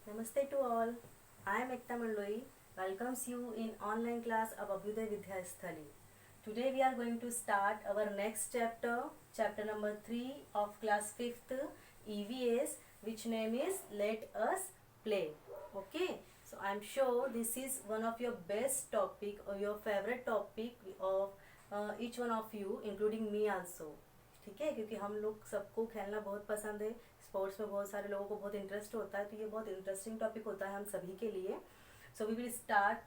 Namaste to all. I am Ekta Mandloi. Welcomes you in online class of Abhyuday Vidya Sthali. Today we are going to start our next chapter, chapter number 3 of class 5th EVS, which name is Let Us Play. Okay, so I am sure this is one of your best topic or your favorite topic of each one of you, including me also. ठीक है, क्योंकि हम लोग सबको खेलना बहुत पसंद है, स्पोर्ट्स में बहुत सारे लोगों को बहुत इंटरेस्ट होता है, तो ये बहुत इंटरेस्टिंग टॉपिक होता है हम सभी के लिए. So we will start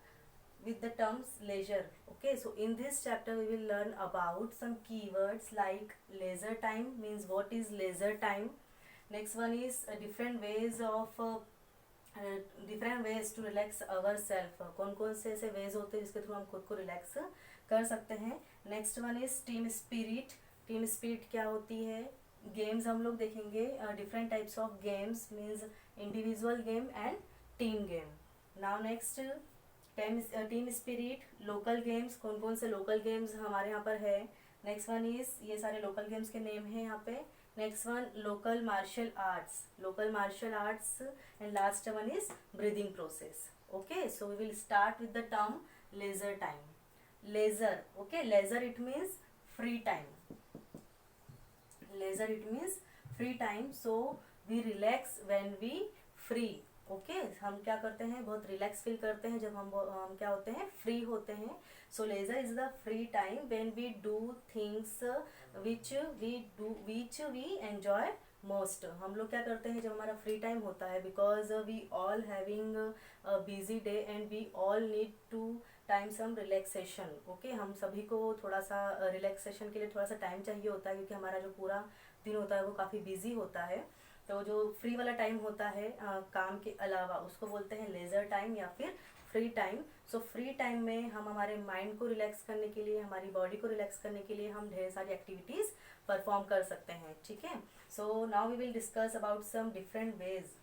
with the terms leisure. Okay, so in this chapter we will learn about some keywords like leisure time means what is leisure time. Next one is different ways to relax ourselves. कौन कौन से ऐसे veg होते हैं जिसके through हम खुद को रिलैक्स कर सकते हैं. Next one is team spirit. Team spirit क्या होती है. गेम्स हम लोग देखेंगे, different types of games means individual game and team game. Now next team spirit, local games, कौन कौन से लोकल गेम्स हमारे यहाँ पर है. नेक्स्ट वन इज, ये सारे लोकल गेम्स के नेम हैं यहाँ पे. Next one local martial arts and last one is breathing process. Okay, so we will start with the term leisure time. Leisure, okay, leisure it means free time. Leisure it means free time. So we relax when we free. Okay, हम क्या करते हैं, बहुत relax feel करते हैं जब हम क्या होते हैं, फ्री होते हैं. So leisure is the free time when we do things which we enjoy most. हम लोग क्या करते हैं जब हमारा फ्री टाइम होता है, because we all having busy day and we all need to time some relaxation. Okay, हम सभी को थोड़ा सा रिलैक्सेशन के लिए थोड़ा सा टाइम चाहिए होता है, क्योंकि हमारा जो पूरा दिन होता है वो काफ़ी बिजी होता है. तो जो फ्री वाला टाइम होता है काम के अलावा, उसको बोलते हैं लेजर टाइम या फिर free time. So free time में हम हमारे माइंड को रिलैक्स करने के लिए, हमारी बॉडी को रिलैक्स करने के लिए हम ढेर सारी एक्टिविटीज़ परफॉर्म कर सकते हैं. ठीक है, so now we will discuss about some different ways.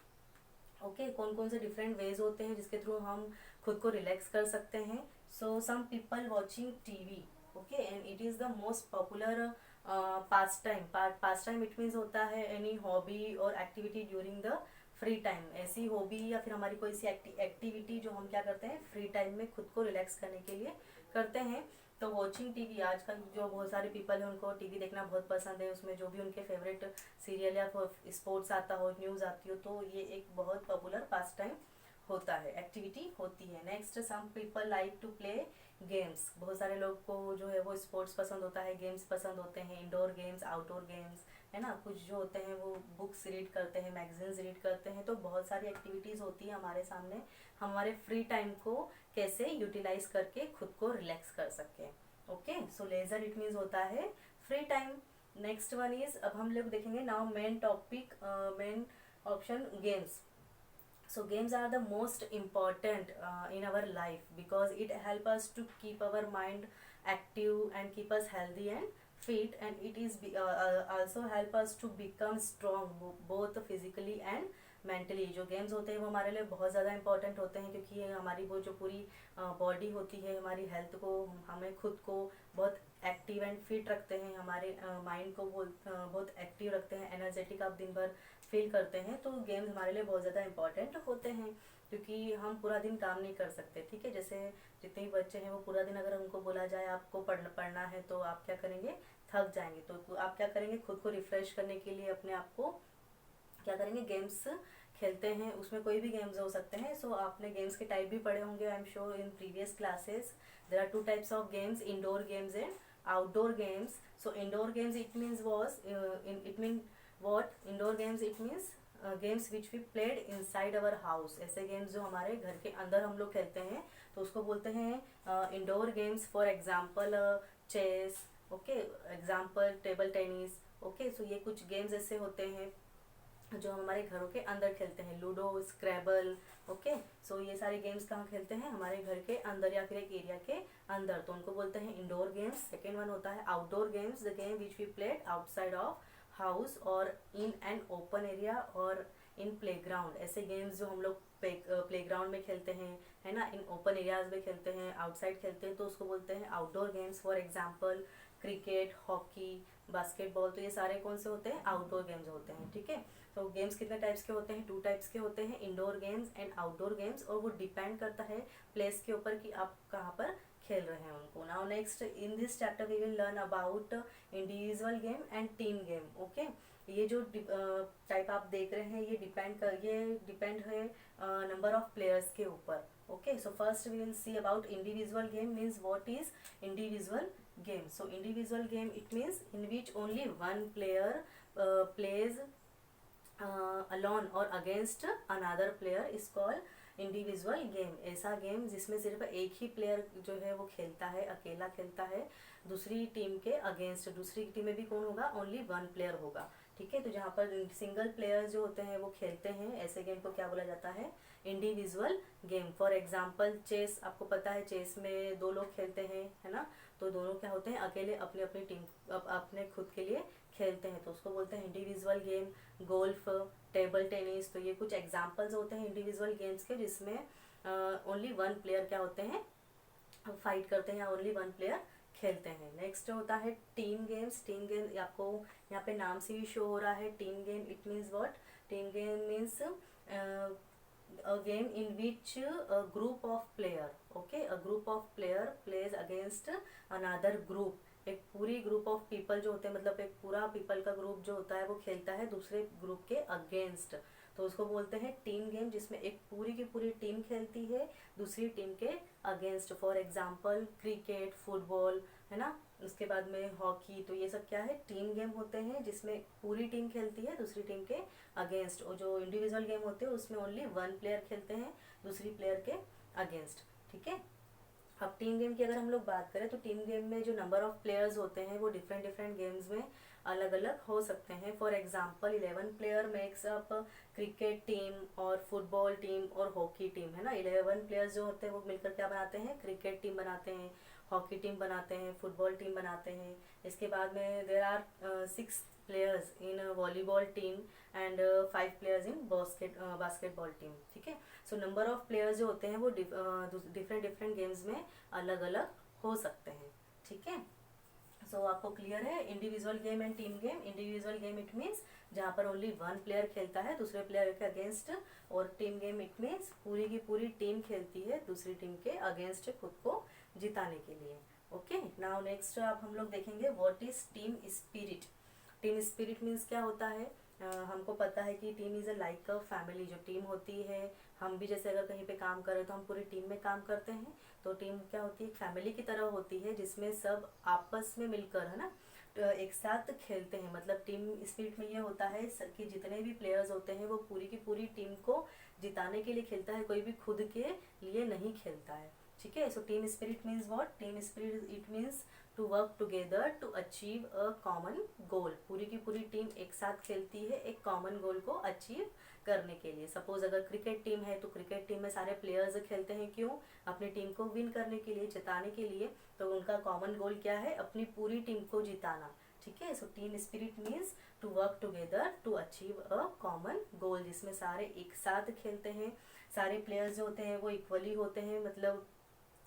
Okay, कौन कौन से डिफरेंट वेज होते हैं जिसके थ्रू हम खुद को रिलैक्स कर सकते हैं. So some people watching TV. Okay, and it is the most popular pastime it means होता है एनी हॉबी और activity during the free time. ऐसी हॉबी या फिर हमारी कोई सी एक्टिविटी जो हम क्या करते हैं फ्री टाइम में खुद को रिलैक्स करने के लिए करते हैं. तो वॉचिंग टीवी, आजकल जो बहुत सारे पीपल हैं उनको टीवी देखना बहुत पसंद है. उसमें जो भी उनके फेवरेट सीरियल या स्पोर्ट्स आता हो, न्यूज़ आती हो, तो ये एक बहुत पॉपुलर पास टाइम होता है, एक्टिविटी होती है. Next, some people like to play games. बहुत सारे लोग को जो है वो स्पोर्ट्स पसंद होता है, गेम्स पसंद होते हैं, इंडोर गेम्स, आउटडोर गेम्स, है ना. कुछ जो होते हैं वो बुक्स रीड करते हैं, मैगजीन्स रीड करते हैं. तो बहुत सारी एक्टिविटीज़ होती है हमारे सामने, हमारे फ्री टाइम को कैसे यूटिलाइज करके खुद को रिलैक्स कर सकें. Okay, so leisure it means होता है free time. Next one is, अब हम लोग देखेंगे now main option games. So games are the most important in our life because it help us to keep our mind active and keep us healthy and fit, and it is also help us to become strong both physically and mentally. जो games होते हैं वो हमारे लिए बहुत ज़्यादा important होते हैं, क्योंकि ये हमारी वो जो पूरी बॉडी होती है, हमारी हेल्थ को, हमें खुद को बहुत एक्टिव एंड फिट रखते हैं, हमारे माइंड को बहुत एक्टिव रखते हैं, एनर्जेटिक आप दिन भर फील करते हैं. तो गेम्स हमारे लिए बहुत ज़्यादा इंपॉर्टेंट होते हैं, क्योंकि हम पूरा दिन काम नहीं कर सकते. ठीक है, जैसे जितने भी बच्चे हैं वो पूरा दिन अगर उनको बोला जाए आपको पढ़ना है, तो आप क्या करेंगे, थक जाएंगे. तो आप क्या करेंगे, खुद को रिफ्रेश करने के लिए अपने आप को क्या करेंगे, गेम्स खेलते हैं. उसमें कोई भी गेम्स हो सकते हैं. सो आपने गेम्स के टाइप भी पढ़े होंगे, I am sure, in previous classes. There are 2 types of games, indoor games and outdoor games. So indoor games it means indoor games it means games which we played inside our house. ऐसे games जो हमारे घर के अंदर हम लोग खेलते हैं, तो उसको बोलते हैं indoor games. For example chess, okay, example table tennis. Okay, so ये कुछ गेम्स ऐसे होते हैं जो हम हमारे घरों के अंदर खेलते हैं. लूडो, स्क्रैबल. ओके, सो ये सारे गेम्स कहाँ खेलते हैं, हमारे घर के अंदर या फिर एक एरिया के अंदर, तो उनको बोलते हैं इंडोर गेम्स. सेकेंड वन होता है outdoor games, the game which we played outside of house और इन एन ओपन एरिया और इन प्लेग्राउंड. ऐसे गेम्स जो हम लोग प्लेग्राउंड में खेलते हैं, है ना, इन ओपन एरियाज में खेलते हैं, आउटसाइड खेलते हैं, तो उसको बोलते हैं outdoor games. For example cricket, hockey, basketball. तो ये सारे कौन से होते हैं, आउटडोर गेम्स होते हैं. ठीक है, तो गेम्स कितने टाइप्स के होते हैं, 2 टाइप्स के होते हैं, indoor games and outdoor games, और वो डिपेंड करता है प्लेस के ऊपर कि आप कहाँ पर खेल रहे हैं उनको। Now next in this chapter we will learn about individual game and team game. Okay, ये जो टाइप आप देख रहे हैं ये डिपेंड है नंबर ऑफ प्लेयर्स के ऊपर। Okay, so first we will see about individual game means what is individual game. So individual game it means in which only one player plays alone or against another player is called individual game. ऐसा game जिसमें सिर्फ एक ही player जो है वो खेलता है, अकेला खेलता है दूसरी टीम के अगेंस्ट। दूसरी टीम में भी कौन होगा, ओनली वन प्लेयर होगा। ठीक है, तो जहाँ पर सिंगल प्लेयर जो होते हैं वो खेलते हैं, ऐसे गेम को क्या बोला जाता है, individual game. For example chess, आपको पता है चेस में 2 लोग खेलते हैं, है ना, तो दोनों क्या होते हैं, अकेले अपनी अपनी टीम अपने खुद के लिए खेलते हैं, तो उसको बोलते हैं individual game. Golf, table tennis, तो ये कुछ एग्जाम्पल्स होते हैं इंडिविजुअल गेम्स के जिसमें ओनली वन प्लेयर क्या होते हैं, फाइट करते हैं या ओनली वन प्लेयर खेलते हैं। नेक्स्ट होता है टीम गेम्स। टीम गेम आपको यहाँ पे नाम से ही शो हो रहा है, team game it means what, team game means a game in which a group of player, okay, a group of player plays against another group। एक पूरी ग्रुप ऑफ पीपल जो होते हैं, मतलब एक पूरा पीपल का ग्रुप जो होता है वो खेलता है दूसरे ग्रुप के अगेंस्ट, तो उसको बोलते हैं टीम गेम, जिसमें एक पूरी की पूरी टीम खेलती है दूसरी टीम के against. For example cricket, football, है ना, उसके बाद में हॉकी, तो ये सब क्या है, टीम गेम होते हैं जिसमें पूरी टीम खेलती है दूसरी टीम के अगेंस्ट। और जो इंडिविजुअल गेम होते हैं उसमें ओनली वन प्लेयर खेलते हैं दूसरी प्लेयर के अगेंस्ट। ठीक है, अब टीम गेम की अगर हम लोग बात करें तो टीम गेम में जो नंबर ऑफ प्लेयर्स होते हैं वो डिफरेंट डिफरेंट गेम्स में अलग अलग हो सकते हैं। For example 11 player makes up cricket team और फुटबॉल टीम और हॉकी टीम, है ना। 11 प्लेयर्स जो होते हैं वो मिलकर क्या बनाते हैं, क्रिकेट टीम बनाते हैं, हॉकी टीम बनाते हैं, फुटबॉल टीम बनाते हैं। इसके बाद में there are 6 players in volleyball team and 5 players in basketball team. ठीक है, सो नंबर ऑफ प्लेयर्स जो होते हैं वो डिफरेंट डिफरेंट गेम्स में अलग अलग हो सकते हैं। ठीक है, सो आपको क्लियर है individual game and team game. Individual game it means जहाँ पर ओनली वन प्लेयर खेलता है दूसरे प्लेयर के अगेंस्ट, और टीम गेम इट मीन्स पूरी की पूरी टीम खेलती है दूसरी टीम के अगेंस्ट खुद को जिताने के लिए। ओके, नाउ नेक्स्ट आप हम लोग देखेंगे what is team spirit. Team spirit means क्या होता है, हमको पता है कि team is a like a family. जो टीम होती है, हम भी जैसे अगर कहीं पे काम कर रहे हैं तो हम पूरी टीम में काम करते हैं, तो टीम क्या होती है, एक फैमिली की तरह होती है जिसमें सब आपस में मिलकर, है ना, एक साथ खेलते हैं। मतलब टीम स्पिरिट में ये होता है कि जितने भी प्लेयर्स होते हैं वो पूरी की पूरी टीम को जिताने के लिए खेलता है, कोई भी खुद के लिए नहीं खेलता है। ठीक है, so team spirit means what, team spirit it means to work together to achieve a common goal. पूरी की पूरी टीम एक साथ खेलती है एक कॉमन गोल को अचीव करने के लिए। सपोज अगर क्रिकेट टीम है तो क्रिकेट टीम में सारे प्लेयर्स खेलते हैं, क्यों, अपनी टीम को विन करने के लिए, जिताने के लिए। तो उनका कॉमन गोल क्या है, अपनी पूरी टीम को जिताना। ठीक है, so team spirit means to work together to achieve a common goal, जिसमें सारे एक साथ खेलते हैं। सारे प्लेयर्स जो होते हैं वो इक्वली होते हैं, मतलब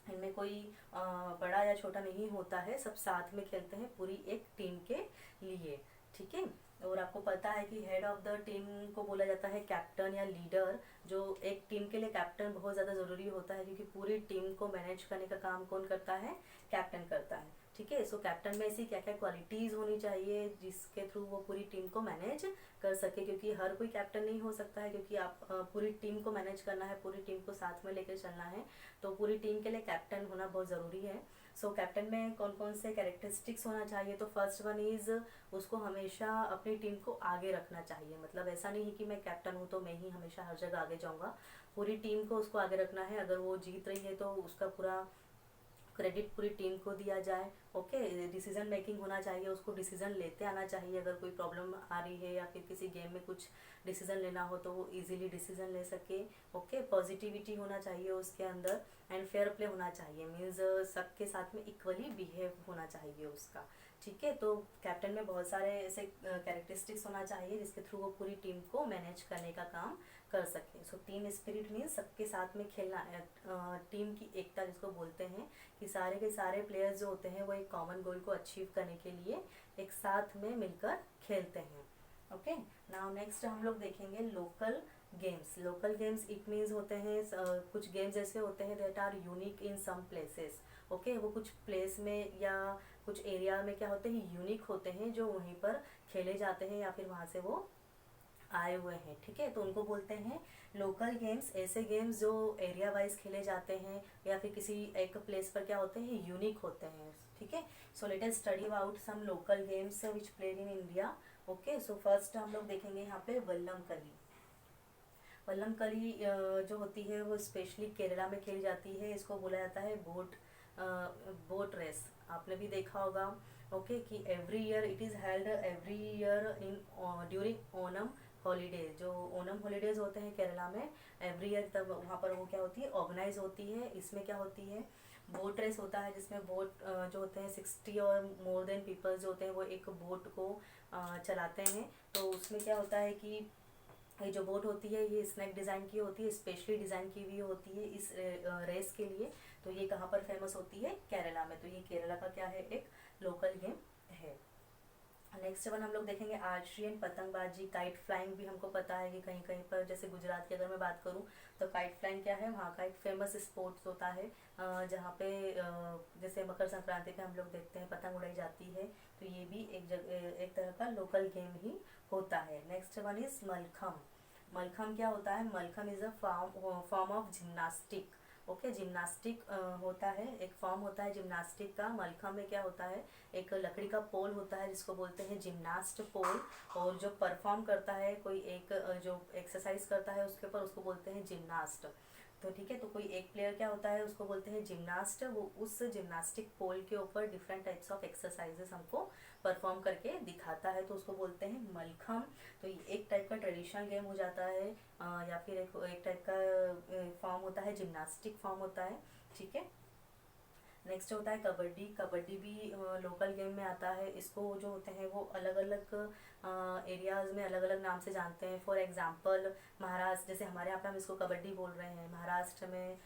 इनमें कोई बड़ा या छोटा नहीं होता है, सब साथ में खेलते हैं पूरी एक टीम के लिए। ठीक है, और आपको पता है कि हेड ऑफ द टीम को बोला जाता है कैप्टन या लीडर। जो एक टीम के लिए कैप्टन बहुत ज़्यादा ज़रूरी होता है, क्योंकि पूरी टीम को मैनेज करने का काम कौन करता है, कैप्टन करता है। ठीक है, सो कैप्टन में ऐसी क्या क्या क्वालिटीज़ होनी चाहिए जिसके थ्रू वो पूरी टीम को मैनेज कर सके, क्योंकि हर कोई कैप्टन नहीं हो सकता है, क्योंकि आप पूरी टीम को मैनेज करना है, पूरी टीम को साथ में लेकर चलना है, तो पूरी टीम के लिए कैप्टन होना बहुत ज़रूरी है। सो कैप्टन में कौन कौन से कैरेक्टरिस्टिक्स होना चाहिए, तो फर्स्ट वन इज़ उसको हमेशा अपनी टीम को आगे रखना चाहिए। मतलब ऐसा नहीं है कि मैं कैप्टन हूँ तो मैं ही हमेशा हर जगह आगे जाऊँगा, पूरी टीम को उसको आगे रखना है। अगर वो जीत रही है तो उसका पूरा क्रेडिट पूरी टीम को दिया जाए। ओके, डिसीजन मेकिंग होना चाहिए, उसको डिसीजन लेते आना चाहिए। अगर कोई प्रॉब्लम आ रही है या फिर किसी गेम में कुछ डिसीजन लेना हो तो वो इजीली डिसीजन ले सके। ओके, पॉजिटिविटी होना चाहिए उसके अंदर, एंड फेयर प्ले होना चाहिए, मीन्स सबके साथ में इक्वली बिहेव होना चाहिए उसका। ठीक है, तो कैप्टन में बहुत सारे ऐसे कैरेक्टरिस्टिक्स होना चाहिए जिसके थ्रू वो पूरी टीम को मैनेज करने का काम कर सके। सो टीम स्पिरिट मीन्स सबके साथ में खेलना, टीम की एकता जिसको बोलते हैं, कि सारे के सारे प्लेयर्स जो होते हैं वो एक कॉमन गोल को अचीव करने के लिए एक साथ में मिलकर खेलते हैं। ओके। नाउ नेक्स्ट हम लोग देखेंगे local games. Local games it means होते हैं कुछ गेम्स ऐसे होते हैं that are unique in some places. Okay, वो कुछ प्लेस में या कुछ एरिया में क्या होते हैं, यूनिक होते हैं, जो वहीं पर खेले जाते हैं या फिर वहाँ से वो आए हुए हैं। ठीक है, तो उनको बोलते हैं लोकल गेम्स। ऐसे गेम्स जो एरिया वाइज खेले जाते हैं या फिर किसी एक प्लेस पर क्या होते हैं, यूनिक होते हैं। ठीक है, so let us study about some local games which played in India. Okay, so first हम लोग देखेंगे यहाँ पे वल्लम कली। वल्लम कली जो होती है वो स्पेशली केरला में खेली जाती है। इसको बोला जाता है बोट रेस। आपने भी देखा होगा। ओके, कि every year it is held every year in during Onam holidays. जो ओनम हॉलीडेज होते हैं केरला में, एवरी ईयर तब वहाँ पर वो क्या होती है, ऑर्गेनाइज होती है। इसमें क्या होती है, बोट रेस होता है, जिसमें बोट जो होते हैं 60 और मोर देन पीपल्स जो होते हैं वो एक बोट को चलाते हैं। तो उसमें क्या होता है कि ये जो बोट होती है ये स्नैक डिज़ाइन की होती है, स्पेशली डिज़ाइन की हुई होती है इस रेस के लिए। तो ये कहाँ पर फेमस होती है, केरला में। तो ये केरला का क्या है, एक लोकल गेम है। नेक्स्ट वन हम लोग देखेंगे आर्चरी एंड पतंगबाजी। काइट फ्लाइंग भी हमको पता है कि कहीं कहीं पर, जैसे गुजरात की अगर मैं बात करूँ तो काइट फ्लाइंग क्या है, वहाँ का एक फेमस स्पोर्ट्स होता है जहाँ पे जैसे मकर संक्रांति पे हम लोग देखते हैं पतंग उड़ाई जाती है। तो ये भी एक जगह एक तरह का लोकल गेम ही होता है। Next one is mallakhamb. Mallakhamb क्या होता है, mallakhamb is a form of gymnastic. Okay, gymnastic होता है, एक फॉर्म होता है जिम्नास्टिक का। मलखम में क्या होता है, एक लकड़ी का पोल होता है जिसको बोलते हैं जिम्नास्ट पोल, और जो परफॉर्म करता है कोई एक जो एक्सरसाइज करता है उसके ऊपर, उसको बोलते हैं जिम्नास्ट। तो ठीक है, तो कोई एक प्लेयर क्या होता है, उसको बोलते हैं जिम्नास्ट। वो उस जिम्नास्टिक पोल के ऊपर डिफरेंट टाइप्स ऑफ एक्सरसाइजेस हमको परफॉर्म करके दिखाता है, तो उसको बोलते हैं मलखम। तो ये एक टाइप का ट्रेडिशनल गेम हो जाता है या फिर एक टाइप का फॉर्म होता है, जिम्नास्टिक फॉर्म होता है। ठीक है, नेक्स्ट होता है कबड्डी। कबड्डी भी लोकल गेम में आता है। इसको जो होते हैं वो अलग अलग एरियाज़ में अलग अलग नाम से जानते हैं। फॉर एग्जांपल महाराष्ट्र, जैसे हमारे यहाँ पे हम इसको कबड्डी बोल रहे हैं, महाराष्ट्र में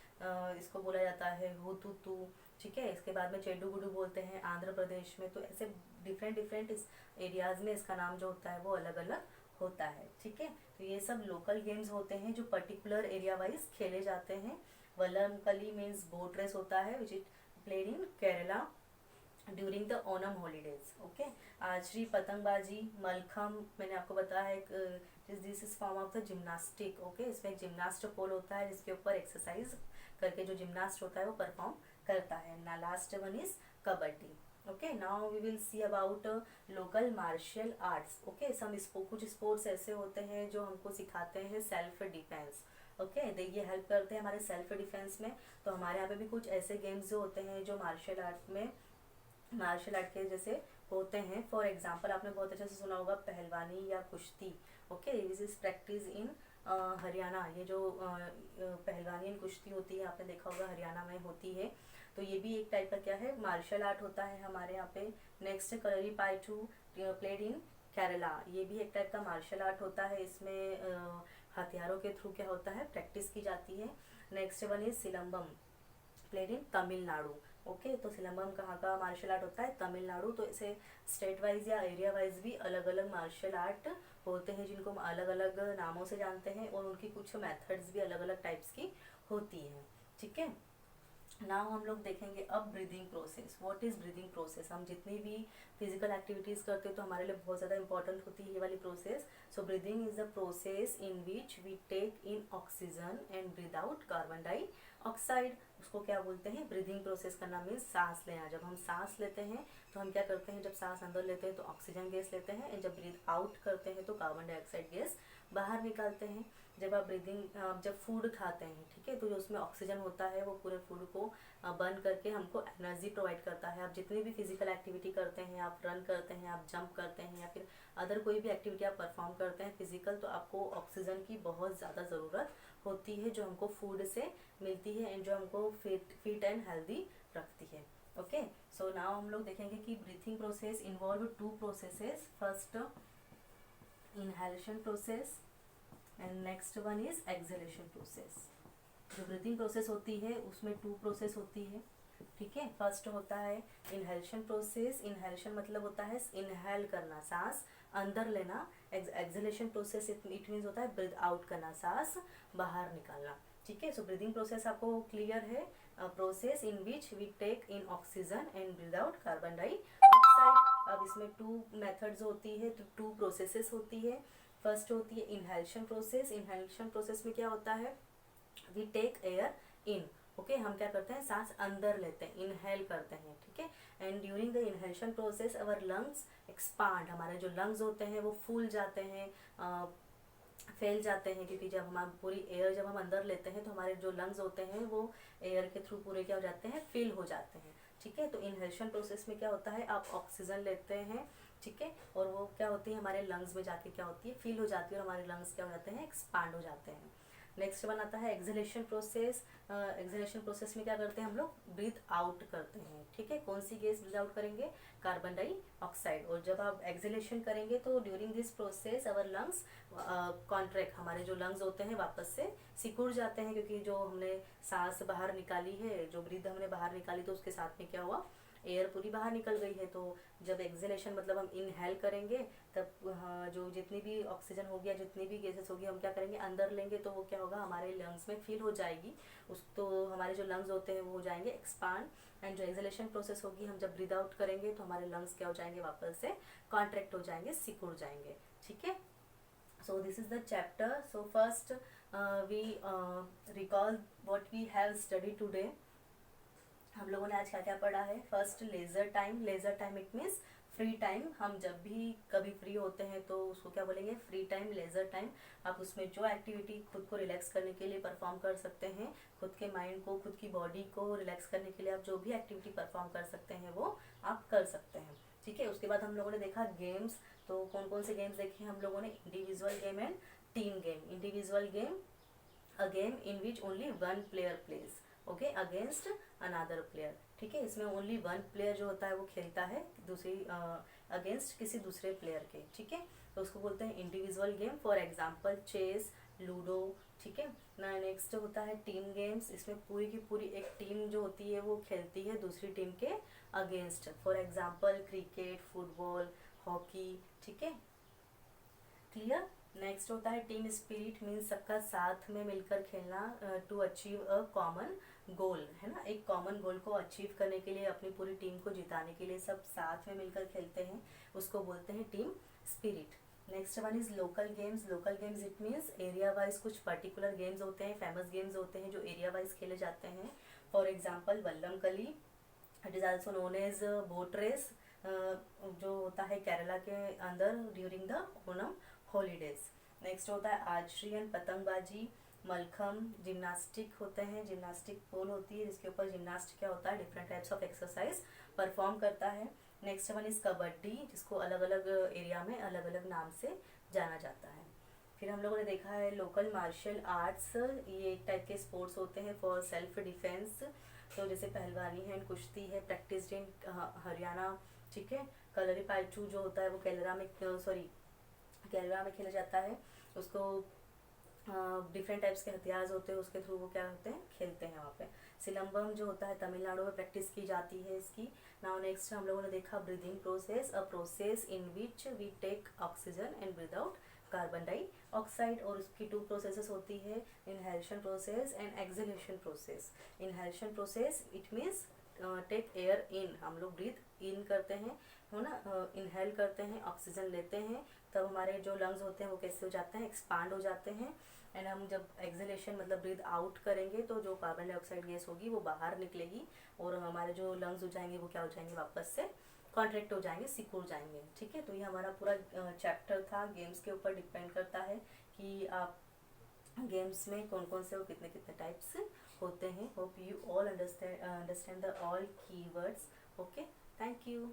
इसको बोला जाता है हुतुतु। ठीक है, इसके बाद में चेड्डू गुडू बोलते हैं आंध्र प्रदेश में। तो ऐसे डिफरेंट डिफरेंट इस एरियाज़ में इसका नाम जो होता है वो अलग अलग होता है। ठीक है, तो ये सब लोकल गेम्स होते हैं जो पर्टिकुलर एरिया वाइज खेले जाते हैं। वल्लम कली मीन्स बोट रेस होता है which it played in Kerala during the Onam holidays. Okay, archery, पतंगबाजी, मलखम मैंने आपको बताया है this is form of the gymnastic. Okay, इसमें एक जिम्नास्ट पोल होता है जिसके ऊपर एक्सरसाइज करके जो जिम्नास्ट होता है वो परफॉर्म करता है ना। Last one is kabaddi. Okay, now we will see about local martial arts. Okay, कुछ स्पोर्ट्स ऐसे होते हैं जो हमको सिखाते हैं सेल्फ डिफेंस। ओके, ये हेल्प करते हैं हमारे सेल्फ डिफेंस में। तो हमारे यहाँ पे भी कुछ ऐसे गेम्स जो होते हैं जो मार्शल आर्ट के जैसे होते हैं। फॉर एग्जांपल आपने बहुत अच्छे से सुना होगा पहलवानी या कुश्ती। Okay, this is practice in Haryana. ये जो पहलवानी एंड कुश्ती होती है आपने देखा होगा हरियाणा में होती है। तो ये भी एक टाइप का क्या है, मार्शल आर्ट होता है हमारे यहाँ पे। Next Kalaripayattu played in Kerala. ये भी एक टाइप का मार्शल आर्ट होता है। इसमें हथियारों के थ्रू क्या होता है, प्रैक्टिस की जाती है। Next one is silambam played in Tamil Nadu. Okay, तो सिलम्बम कहाँ का मार्शल आर्ट होता है, तमिलनाडु। तो इसे स्टेट वाइज या एरिया वाइज भी अलग अलग मार्शल आर्ट होते हैं जिनको हम अलग अलग नामों से जानते हैं, और उनकी कुछ मेथड्स भी अलग अलग टाइप्स की होती हैं। ठीक है, नाउ हम लोग देखेंगे अब breathing process. What is breathing process. हम जितनी भी फिजिकल एक्टिविटीज करते हैं तो हमारे लिए बहुत ज़्यादा इंपॉर्टेंट होती है ये वाली process. So breathing is the process in which we take in oxygen and breathe out carbon dioxide. उसको क्या बोलते हैं, ब्रीदिंग प्रोसेस का नाम है सांस लेना। जब हम सांस लेते हैं तो हम क्या करते हैं, जब सांस अंदर लेते हैं तो ऑक्सीजन गैस लेते हैं, एंड जब ब्रीद आउट करते हैं तो कार्बन डाइऑक्साइड गैस बाहर निकालते हैं। जब आप जब फूड खाते हैं, ठीक है, तो जो उसमें ऑक्सीजन होता है वो पूरे फूड को बर्न करके हमको एनर्जी प्रोवाइड करता है। आप जितनी भी फिजिकल एक्टिविटी करते हैं, आप रन करते हैं, आप जंप करते हैं, या फिर अदर कोई भी एक्टिविटी आप परफॉर्म करते हैं फिजिकल, तो आपको ऑक्सीजन की बहुत ज़्यादा ज़रूरत होती है जो हमको फूड से मिलती है एंड जो हमको फिट एंड हेल्दी रखती है। ओके, सो नाउ हम लोग देखेंगे कि breathing process involve 2 processes. First inhalation process and next one is exhalation process. जो ब्रीथिंग प्रोसेस होती है उसमें 2 प्रोसेस होती है। ठीक है, फर्स्ट होता है इनहेलेशन प्रोसेस। इनहेलेशन मतलब होता है इनहेल करना, सांस अंदर लेना। एक्सहेलेशन प्रोसेस इट मीन्स होता है ब्रीथ आउट करना, सांस बाहर निकालना। ठीक है, सो ब्रीदिंग प्रोसेस आपको क्लियर है। Process in which we take in oxygen and breathe out carbon dioxide. अब इसमें टू मेथड्स होती है, तो टू प्रोसेसेस होती है। फर्स्ट होती है इनहेलेशन प्रोसेस। इनहेलेशन प्रोसेस में क्या होता है, we take air in, okay, हम क्या करते हैं, सांस अंदर लेते हैं, इनहेल करते हैं। ठीक है, and during the inhalation process our lungs expand, हमारे जो लंग्स होते हैं वो फूल जाते हैं, फैल जाते हैं, क्योंकि जब हम पूरी एयर जब हम अंदर लेते हैं तो हमारे जो लंग्स होते हैं वो एयर के थ्रू पूरे क्या हो जाते हैं, फिल हो जाते हैं। ठीक है, तो इनहेलेशन प्रोसेस में क्या होता है, आप ऑक्सीजन लेते हैं, ठीक है, और वो क्या होती है हमारे लंग्स में जाके क्या होती है, फिल हो जाती है, और हमारे लंग्स क्या हो जाते हैं, एक्सपांड हो जाते हैं। नेक्स्ट वन आता है एक्सहेलेशन प्रोसेस। एक्सहेलेशन प्रोसेस में क्या करते हैं हम लोग, ब्रीथ आउट करते हैं। ठीक है, कौन सी गैस ब्रीथ आउट करेंगे, कार्बन डाइऑक्साइड। और जब आप एक्सहेलेशन करेंगे तो during this process our lungs contract, हमारे जो लंग्स होते हैं वापस से सिकुड़ जाते हैं, क्योंकि जो हमने सांस बाहर निकाली है, जो ब्रीथ हमने बाहर निकाली तो उसके साथ में क्या हुआ, एयर पूरी बाहर निकल गई है। तो जब एक्सहेलेशन मतलब हम इनहेल करेंगे तब जो जितनी भी ऑक्सीजन होगी या जितनी भी गैसेस होगी हम क्या करेंगे, अंदर लेंगे, तो वो क्या होगा, हमारे लंग्स में फिल हो जाएगी उस, तो हमारे जो लंग्स होते हैं वो हो जाएंगे एक्सपांड। एंड जो एक्सहेलेशन प्रोसेस होगी, हम जब ब्रीद आउट करेंगे तो हमारे लंग्स क्या हो जाएंगे, वापस से कॉन्ट्रैक्ट हो जाएंगे, सिकुड़ जाएंगे। ठीक है, so this is the chapter. So first we recall what we have studied today. हम लोगों ने आज क्या क्या पढ़ा है। First laser time. Leisure time it means free time, हम जब भी कभी फ्री होते हैं तो उसको क्या बोलेंगे, फ्री टाइम, लेजर टाइम। आप उसमें जो एक्टिविटी खुद को रिलैक्स करने के लिए परफॉर्म कर सकते हैं, खुद के माइंड को, खुद की बॉडी को रिलैक्स करने के लिए आप जो भी एक्टिविटी परफॉर्म कर सकते हैं वो आप कर सकते हैं। ठीक है, उसके बाद हम लोगों ने देखा गेम्स। तो कौन कौन से गेम्स देखे हम लोगों ने, individual game and team game. Individual game, a game in which only one player plays, okay, against another player. ठीक है, इसमें ओनली वन प्लेयर जो होता है वो खेलता है दूसरी अगेंस्ट किसी दूसरे प्लेयर के। ठीक है, तो उसको बोलते हैं individual game. For example chess, ludo. ठीक है, नेक्स्ट होता है टीम गेम्स। इसमें पूरी की पूरी एक टीम जो होती है वो खेलती है दूसरी टीम के against. For example cricket, football, hockey. ठीक है, क्लियर। नेक्स्ट होता है टीम स्पिरिट, मीन्स सबका साथ में मिलकर खेलना, to achieve a common goal, है ना, एक कॉमन गोल को अचीव करने के लिए, अपनी पूरी टीम को जिताने के लिए सब साथ में मिलकर खेलते हैं, उसको बोलते हैं team spirit. Next one is local games. Local games it means area wise कुछ पर्टिकुलर गेम्स होते हैं, फेमस गेम्स होते हैं जो एरिया वाइज खेले जाते हैं। For example vallam kali, it is also known as boat race, जो होता है केरला के अंदर during the Onam holidays. Next होता है आर्चरी एंड पतंगबाजी, मलखम, जिम्नास्टिक होते हैं, जिम्नास्टिक पोल होती है जिसके ऊपर जिम्नास्ट क्या होता है, different types of exercise perform करता है। नेक्स्ट वन इज कबड्डी, जिसको अलग अलग एरिया में अलग अलग नाम से जाना जाता है। फिर हम लोगों ने देखा है लोकल मार्शल आर्ट्स, ये एक टाइप के स्पोर्ट्स होते हैं फॉर सेल्फ डिफेंस। तो जैसे पहलवानी है, कुश्ती है, प्रैक्टिस इन हरियाणा। ठीक है, कलरी पाइचू जो होता है वो केरला में खेला जाता है, उसको डिफरेंट टाइप्स के हथियार होते हैं उसके थ्रू वो क्या होते हैं, खेलते हैं वहाँ पे। सिलम्बम जो होता है तमिलनाडु में प्रैक्टिस की जाती है इसकी। नाउ नेक्स्ट हम लोगों ने देखा breathing process, a process in which we take oxygen and breathe out carbon dioxide. और उसकी टू प्रोसेसेस होती है, inhalation process and exhalation process. Inhalation process it means take air in, हम लोग ब्रीथ इन करते हैं, है ना, इनहेल करते हैं, ऑक्सीजन लेते हैं, तब हमारे जो लंग्स होते हैं वो कैसे हो जाते हैं, एक्सपांड हो जाते हैं। एंड हम जब एक्सहेलेशन मतलब ब्रीथ आउट करेंगे तो जो कार्बन डाइऑक्साइड गैस होगी वो बाहर निकलेगी, और हमारे जो लंग्स हो जाएंगे वो क्या हो जाएंगे, वापस से कॉन्ट्रैक्ट हो जाएंगे, सिकुड़ जाएंगे। ठीक है, तो ये हमारा पूरा चैप्टर था, गेम्स के ऊपर डिपेंड करता है कि आप गेम्स में कौन कौन से और कितने कितने टाइप्स होते हैं। Hope you all understand the all keywords. Okay, thank you.